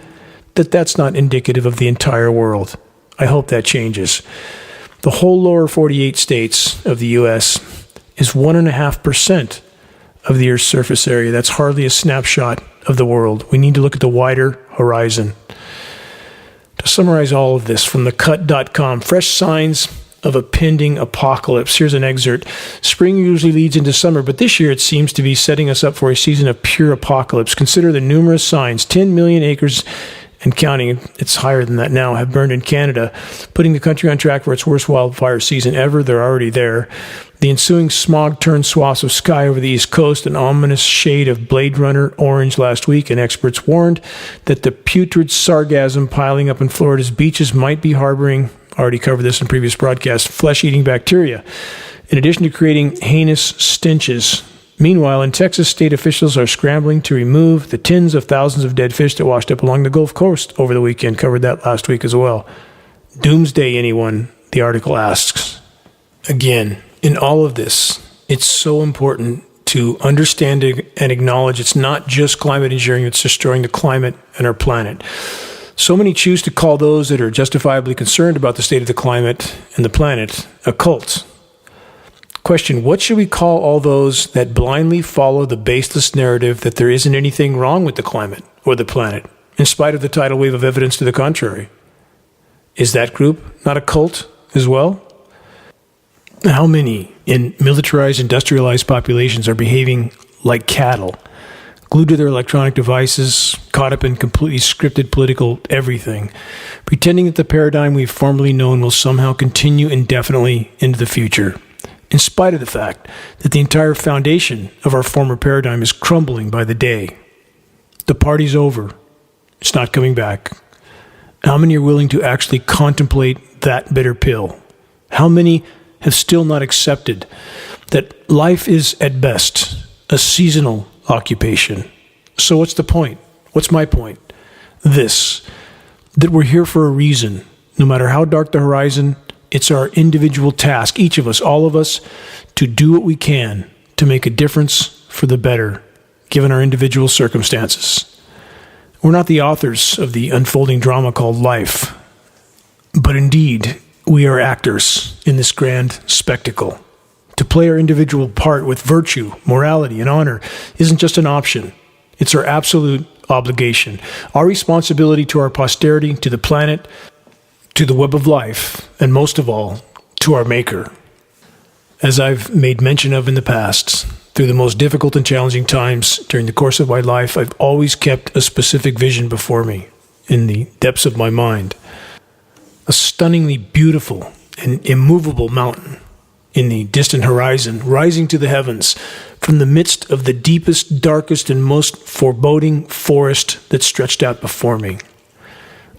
Speaker 2: that that's not indicative of the entire world. I hope that changes. The whole lower 48 states of the U.S. is 1.5% of the Earth's surface area. That's hardly a snapshot of the world. We need to look at the wider horizon. To summarize all of this from thecut.com, fresh signs of a pending apocalypse. Here's an excerpt. Spring usually leads into summer, but this year it seems to be setting us up for a season of pure apocalypse. Consider the numerous signs. 10 million acres and counting, it's higher than that now, have burned in Canada, putting the country on track for its worst wildfire season ever. They're already there. The ensuing smog-turned swaths of sky over the East Coast, an ominous shade of Blade Runner orange last week, and experts warned that the putrid sargassum piling up in Florida's beaches might be harboring, already covered this in previous broadcasts, flesh-eating bacteria, in addition to creating heinous stenches. Meanwhile, in Texas, state officials are scrambling to remove the tens of thousands of dead fish that washed up along the Gulf Coast over the weekend. Covered that last week as well. Doomsday, anyone? The article asks. Again, in all of this, it's so important to understand and acknowledge it's not just climate engineering that's destroying the climate and our planet. So many choose to call those that are justifiably concerned about the state of the climate and the planet a cult. Question: what should we call all those that blindly follow the baseless narrative that there isn't anything wrong with the climate or the planet, in spite of the tidal wave of evidence to the contrary? Is that group not a cult as well? How many in militarized, industrialized populations are behaving like cattle, glued to their electronic devices, caught up in completely scripted political everything, pretending that the paradigm we've formerly known will somehow continue indefinitely into the future, in spite of the fact that the entire foundation of our former paradigm is crumbling by the day? The party's over. It's not coming back. How many are willing to actually contemplate that bitter pill? How many have still not accepted that life is, at best, a seasonal occupation? So what's the point? What's my point? This, that we're here for a reason. No matter how dark the horizon, it's our individual task, each of us, all of us, to do what we can to make a difference for the better, given our individual circumstances. We're not the authors of the unfolding drama called life, but indeed, we are actors in this grand spectacle. To play our individual part with virtue, morality, and honor isn't just an option. It's our absolute obligation. Our responsibility to our posterity, to the planet, to the web of life, and most of all, to our Maker. As I've made mention of in the past, through the most difficult and challenging times during the course of my life, I've always kept a specific vision before me in the depths of my mind. A stunningly beautiful and immovable mountain in the distant horizon, rising to the heavens from the midst of the deepest, darkest, and most foreboding forest that stretched out before me.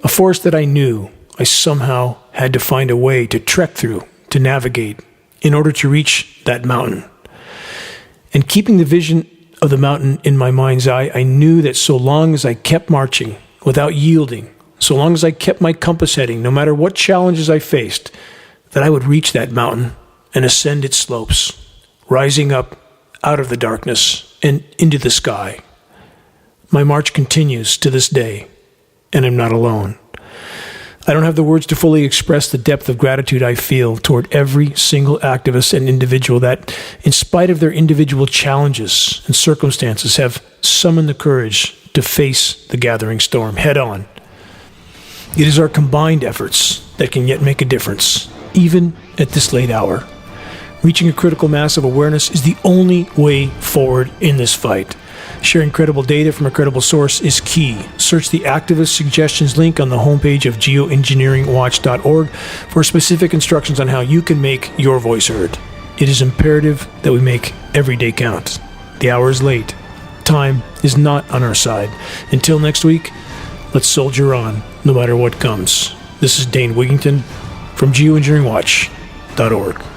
Speaker 2: A forest that I knew I somehow had to find a way to trek through, to navigate, in order to reach that mountain. And keeping the vision of the mountain in my mind's eye, I knew that so long as I kept marching without yielding, so long as I kept my compass heading, no matter what challenges I faced, that I would reach that mountain and ascend its slopes, rising up out of the darkness and into the sky. My march continues to this day, and I'm not alone. I don't have the words to fully express the depth of gratitude I feel toward every single activist and individual that, in spite of their individual challenges and circumstances, have summoned the courage to face the gathering storm head on. It is our combined efforts that can yet make a difference, even at this late hour. Reaching a critical mass of awareness is the only way forward in this fight. Sharing credible data from a credible source is key. Search the activist suggestions link on the homepage of geoengineeringwatch.org for specific instructions on how you can make your voice heard. It is imperative that we make every day count. The hour is late. Time is not on our side. Until next week, let's soldier on, no matter what comes. This is Dane Wigington from geoengineeringwatch.org.